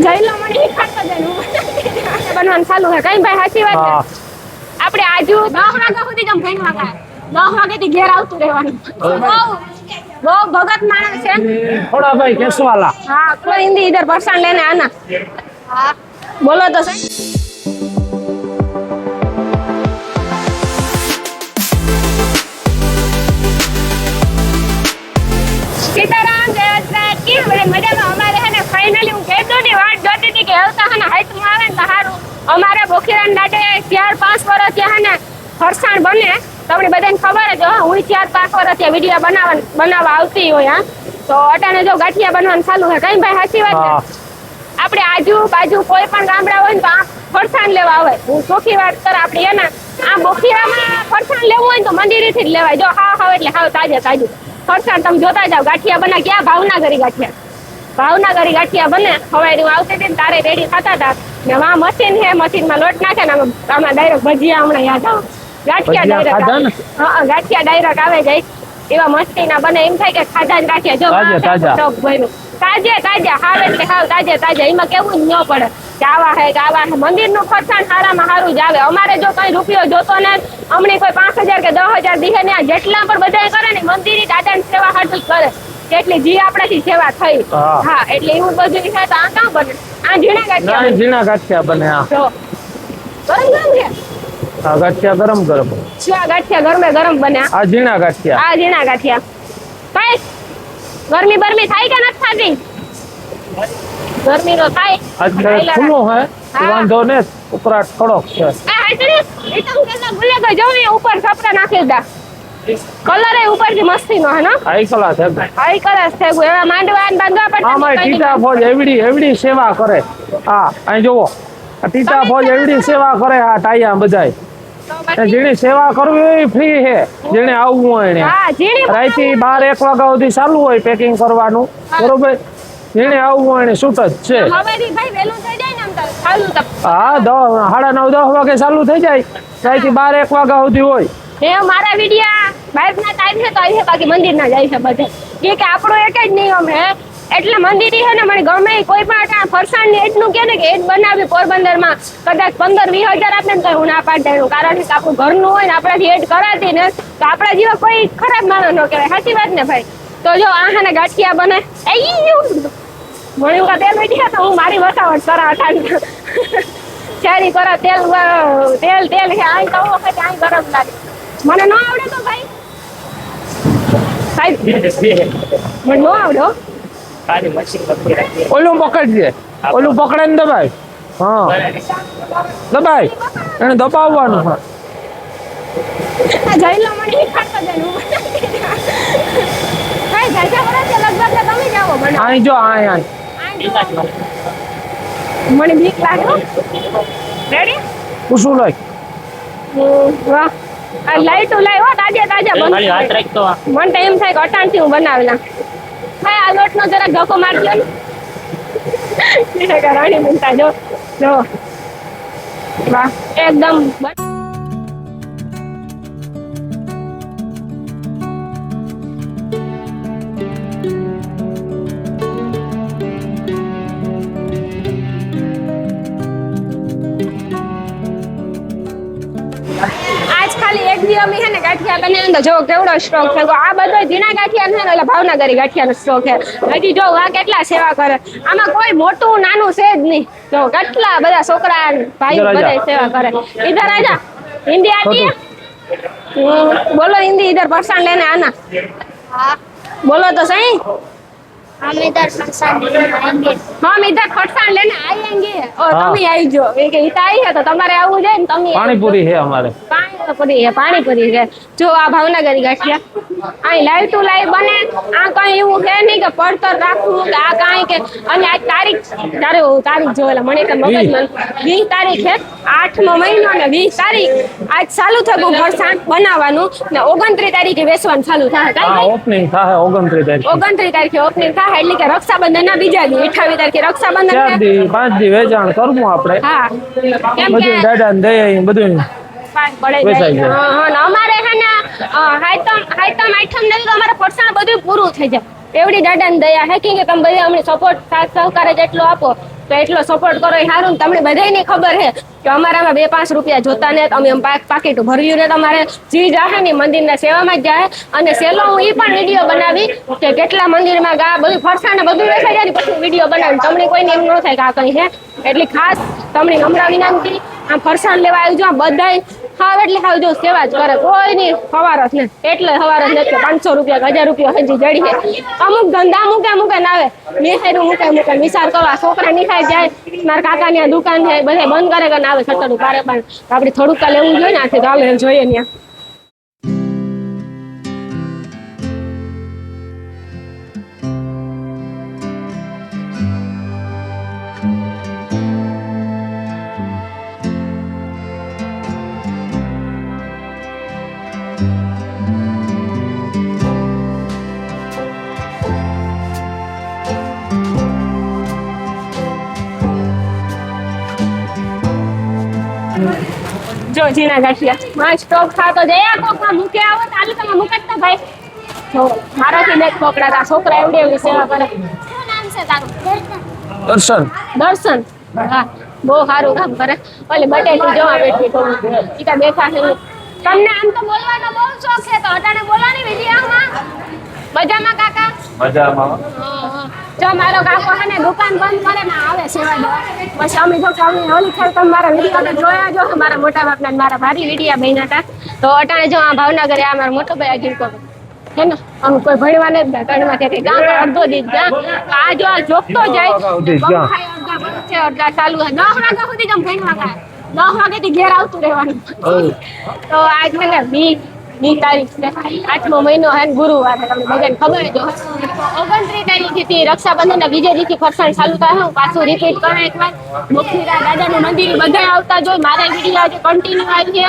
જઈલો મને ખાતો જાય બનવાનું ચાલુ હે કઈ ભાઈ સાચી વાત છે આપણે આજુ 10 વાગ્યા સુધી જમ ભણવા ગયા 10 વાગ્યાથી ઘેર આવતું રહેવાનું બહુ ભગત માણસ છે થોડા ભાઈ કેસવાલા हाँ कोई हिंदी इधर पर्सन लेने आना हाँ बोलो तो सही सीताराम जय की बड़े मजा में हमारे है ना फाइनली હું કેતો ની વાટ જોતી હતી કે આવતા હે ને હાઈટ માં આવે ને તો હારું અમારા બોખીરાન દાડે 4-5 વર્ષ થયા હે ને ફરસાણ બને તમને બધાને ખબર જ હું 4-5 વર્ષ થયા વિડિયો બનાવવા આવતી હોય હા તો અટાણે જો ગાંઠિયા બનવાનું ચાલુ છે કઈ ભાઈ સાચી વાત છે આપણે આજુબાજુ કોઈ પણ ગામડા હોય ને તો આ ફરસાણ લેવા આવે હું ચોખ્ખી વાત કર આપણે એને આ બોખીરામાં ફરસાણ લેવું હોય તો મંદિરેથી જ લેવાય જો હાવ એટલે હાવ તાજું ફરસાણ તમે જોતા જાવ ગાંઠિયા બના ક્યાં ભાવનગરી ગાંઠિયા બને હવે હું આવતી હતી તારે રેડી થતા હતા ને વાં મશીન છે મશીનમાં લોટ નાખે ને આમાં ડાયરેક્ટ ભજીયા હમણાં યાદ આવે ગાંઠિયા ડાયરેક્ટ આવે જાય એવા મસ્તી ના બને એમ થાય કે ખાધા જ રાખ્યા જો તાજા હાવ એટલે હાવ તાજા એમાં કેવું ન પડે કે આવા હે મંદિર નું ફરસાણ સારામાં સારું જ આવે અમારે જો કઈ રૂપિયો જોતો ને અમને કોઈ 5000 કે 10000 દીહે ને જેટલા પણ બધા કરે ને મંદિર દાદાની સેવા હાટું કરે એટલી જી આપણાથી સેવા થઈ હા એટલે એવું બધું છે તો આ કાં બને આ ઝીણા ગાંઠિયા બને હા ગરમ છે ગાંઠિયા ગરમ શું ગાંઠિયા ગરમ બને આ ઝીણા ગાંઠિયા કઈ ગરમી થાય કે નથી થતી ગરમી નો થાય અત્યારે ખુલ્લો હે વાંધો ને ઉકળાટ થોડોક છે ઉપર છપરા નાખી દા કલર એ ઉપરથી મસ્તી નો હે ને હાઈ ક્લાસ છે એવા માંડવા બાંધવા પડે આમાં ટીટા ફોજ એવડી સેવા કરે હા અહીં જોવો આ ટીટા ફોજ એવડી સેવા કરે આ ટાયા બધાય જેને સેવા કરવી હોય ફ્રી છે જેને આવવું હોય એને રાઈથી 12-1 વાગ્યા સુધી ચાલુ હોય પેકિંગ કરવાનું બરોબર જેને આવવું હોય એને છૂટ જ છે હા 9-10 વાગે ચાલુ થઈ જાય રાઈથી 12-1 વાગ્યા સુધી હોય મારા વિડિયા બાઈક ના ટાઈમ છે તો અહીં બાકી મંદિર ના જાય છે બધે કે આપણો એક જ નિયમ હે એટલે મંદિર છે ને મને ગમે કોઈ પણ ફરસાણ ને એટલું કે ને કે એજ બનાવ્યું પોરબંદર માં કદાચ 15-20 હજાર આપે ને તો હું ના પાડી દઉં કારણ કે આપણું ઘરનું હોય ને આપણાથી એડ કરાતી ને તો આપણા જેવા કોઈ ખરાબ માણસ ન કહેવાય સાચી વાત ને ભાઈ તો જો આ ને ગાંઠિયા બને મને તેલ મીઠી તો હું મારી વસાવટ કરા શેરી કરા તેલ છે આ તો આ ગરમ લાગે મને ન આવડે તો ભાઈ મને ન આવડે ઓલું પકડજે ઓલું પકડે ને દબાય હા દબાય એને દબાવવાનું હા જઈલો મને ખાતો જાય ભાઈ ગાજા વરસ લગભગ તમે જાવો મને આઈ જો આઈ મને બીક લાગે રેડી ઉસું લઈ વાહ આ લાઈટ લાઈ હો તાજા બંધ હાથ રાખતો મને તો એમ થાય કે અટાણથી હું બનાવેલા ભાઈ આ લોટ નો જરા ધક્કો મારજો ને રાણી બનતા જો વાહ એકદમ અમે હે ને ગાંઠિયા બનાવીને તો જો કેવડો સ્ટોક છે આ બધો ઝીણા ગાંઠિયા છે ને એટલે ભાવનગરી ગાંઠિયાનો સ્ટોક છે હજી જો આ કેટલા સેવા કરે આમાં કોઈ મોટું નાનું છે જ નહીં જો કેટલા બધા છોકરા ભાઈ બધા સેવા કરે ઇધર આજા हिंदी आती है बोलो हिंदी इधर फरसान लेने आना हाँ बोलो तो सही हम इधर फरसान लेने आएंगे और तुम ही आई जो एक हिताई है तो तुम्हारे आવું જોઈએ ને તમે પાણીપુરી છે અમારે પાણીપુરી છે જો આ ભાવનગરી ગાંઠિયા આ લાઈવ ટુ લાઈવ બને આ કઈ એવું છે નહીં કે પડતર રાખવું કે આ કાઈ કે અને આ તારીખ તારીખ જોયેલા મને તો મગજમાં 20 તારીખ છે 8મો મહિનો ને 20 તારીખ આજ ચાલુ થયું ફરસાણ બનાવવાનું ને 29 તારીખે વેચવાનું ચાલુ થાય કાઈ ઓપનિંગ થાય 29 તારીખે ઓપનિંગ થાય એટલે કે રક્ષાબંધન ના બીજા દી 28 તારીખે રક્ષાબંધન 4 દી 5 દી વેચાણ કરવું આપણે હા કેમ કે દાદા ને દે બધું પડે જાય હા અમારે હે ને હાઈતમ આઈટમ ને તો અમારે ફરસાણ બધું પૂરું થઈ જાય એવડી દાદાની દયા હે કે તમે બધા અમને સપોર્ટ સાથ સહકાર જ એટલો આપો તો એટલો સપોર્ટ કરો એ સારું ને તમને બધાયને ખબર છે કે અમારામાં 2-5 રૂપિયા જોતા ને અમે પાકીટ ભર્યું ને તમારે જી જાહે ને મંદિરના સેવામાં જ જાય અને સેલો હું એ પણ વિડીયો બનાવી કે કેટલા મંદિરમાં ગા બધું ફરસાણ બધું વેચાઈ જાય ને પછી વિડીયો બનાવી તમને કોઈને એમ ન થાય કે આ કઈ છે એટલે ખાસ તમને નમ્ર વિનંતી આમ ફરસાણ લેવા આવી જો બધાય હાવ એટલે હાવ જો સેવા જ કરે કોઈની હવાર જ ને એટલે હવાર જ નથી 500 રૂપિયા 1000 રૂપિયા હજી જડી છે અમુક ધંધા મૂકે ના આવે નિહારું મૂકે વિચાર કરવા છોકરા નિખાઈ જાય મારા કાકાની આ દુકાન છે બધા બંધ કરે કે ના આવે છટડું પારે પણ આપણે થોડુંક લેવું જોઈએ ને આથી ચાલે જોઈએ ત્યાં જો જીના ગાંઠિયા માં સ્ટોપ ખાતો જયા કોકમાં મૂકે આવો તાલુકામાં મૂકતા ભાઈ જો મારાથી ને કોકડા તા છોકરા એવડી સેવા કરે શું નામ છે તારું દર્શન હા બહુ સારું કામ કરે ઓલી બટેટી જોવા બેઠી તો ઈકા બેઠા છે તમને આમ તો બોલવાનો બહુ શોખ છે તો અટાણે બોલવાની વિડિયામાં મજામાં કાકા મજામાં જો મારો કાકો હે ને દુકાન બંધ કરે ને આવે સેવા દેવા પછી અમે જો કામ ઓલી ખેર તમે મારા વિડીયો જોયા જો મારા મોટા બાપના મારા ભારી વિડીયા બન્યા હતા તો અટાણે જો આ ભાવનગર આ મારા મોટો ભાઈ અજીર કો હે ને અમે કોઈ ભણવા ને ગણવા કે ગામ અડધો દીધ જા આ જો આ જોકતો જાય અડધા ચાલુ હે 10 વાગ્યા સુધી જમ ભણવા ગયા 10 વાગ્યાથી ઘેર આવતું રહેવાનું તો આજ છે ને 20 તારીખ છે 8મો મહિનો હે ગુરુવાર તમને બધાને ખબર જ હોય 29 તારીખથી રક્ષાબંધન ના બીજે દિવસથી ફરસાણ ચાલુ થાય હું પાછું રિપીટ કરે એકવાર મોખીરા દાદાનું મંદિર બધા આવતા જોઈ મારા વિડીયો આજે કન્ટિન્યુ આવી છે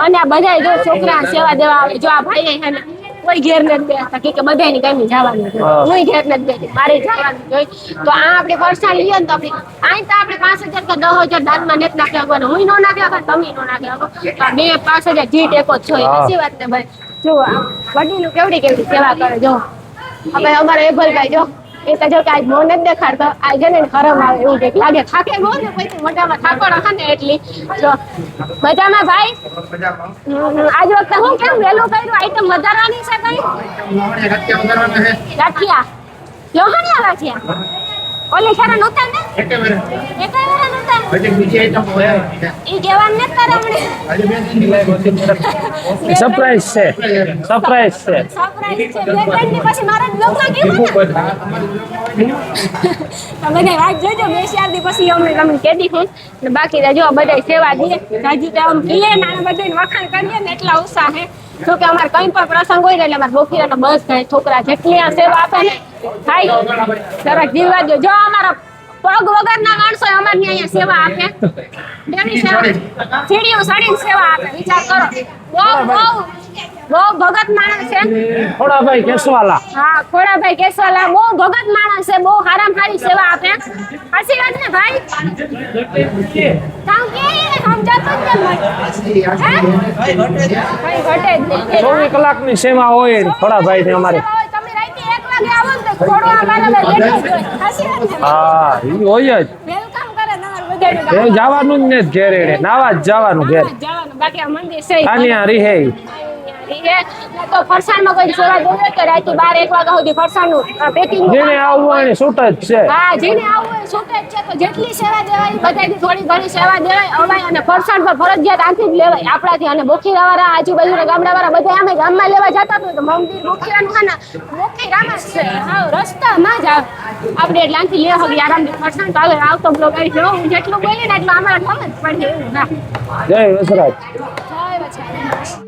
અને આ બધા જો છોકરા સેવા દેવા આવે જો આ ભાઈ હે ને કોઈ ઘેર નથી બેસતા કે બધાની કઈ જવાનું હું ઘેર નથી બેસતી મારે જવાનું જોઈ તો આ આપણે ફરસાણ લઈએ ને તો આપણે અહીં તો આપણે 5000 કે 10000 દાનમાં નથી નાખી શકવાનું હું ન નાખી શકું તમે ન નાખી શકો તો 2-5000 જીત એકો જ છે એસી વાત ને ભાઈ જો વડીલો કેવડી સેવા કરે જો હવે અમારે એભલભાઈ જો એ તો જો કે આજ મોં નથી દેખાડતો આજ ને ખરાબ આવે એવું કંઈક લાગે થાકે ગો ને પછી મોટામાં થાકો રાખે ને એટલી જો મજામાં ભાઈ આજ વખતે હું કેમ વેલું કર્યું આઈટમ વધારવાની છે કઈ ગાંઠિયા લોહણિયા ગાંઠિયા ઓલી સારા નહોતા ને એકાઈ વાર નહોતા ઈ કેવા ને તારે હમણે સરપ્રાઈઝ છે સરપ્રાઈઝ છે બે ત્રણ ની પછી મારા બ્લોગમાં કેવું તમે ને વાત જોજો 2-4 દી પછી અમે તમને કેદી હું ને બાકી જો બધા સેવા દે રાજુ તો આમ કીએ ને બધાને વખાણ કરીએ ને એટલા ઉત્સાહ હે જો કે અમાર કઈ પણ પ્રસંગ હોય ને એટલે અમાર બોખીરાનો બસ થાય છોકરા જેટલી આ સેવા આપે ને ભાઈ જરાક જીવવા દો જો અમારા પગ વગરના માણસો અમારની અહીંયા સેવા આપે દેવી સેવા સીડીઓ સાડીને સેવા આપે વિચાર કરો બહુ ભગત માણસ છે ખોડાભાઈ કેસવાલા હા ખોડાભાઈ કેસવાલા બહુ ભગત માણસ છે બહુ હારામ હારી સેવા આપે સાચી વાત ને ભાઈ કામ કે સમજાતું જ નથી ભાઈ ઘટે જ નહીં 24 કલાકની સેવા હોય ખોડાભાઈ ને અમારે તમે રાતે 1 વાગે આવો ને તો ખોડવા બરાબર બેઠો જ હોય સાચી વાત ને હા ઈ હોય જ વેલકમ કરે તમારું બધાનું એ જવાનું જ ને ઘેર એડે નાવા જ જવાનું ઘેર જવાનું બાકી આ મંદિર છે આનિયા રીહે તો ફરસાણમાં કોઈ સેવા દેવે કે રાતે 12-1 વાગ્યા સુધી ફરસાણનું પેકિંગ જેને આવવું એને છૂટ જ છે હા જેને આવવું હોય છૂટ જ છે તો જેટલી સેવા દેવાય બધાથી થોડી ઘણી સેવા દેવાય અવાય અને ફરસાણ પર ફરજિયાત આથી જ લેવાય આપણાથી અને બોખીરાવાળા આજુબાજુના ગામડાવાળા બધા અમે ગામમાં લેવા જતા તો મંદિર બોખીરાનું છે ને બોખીરામાં જ છે હા રસ્તામાં જ આવે આપણે એટલે આથી લે હગી આરામથી ફરસાણ તો આવે આવતો બ્લોગ આવી છે હું જેટલું બોલી ને એટલું અમારે ખબર જ પડે એવું હા જય વસરાજ જય વસરાજ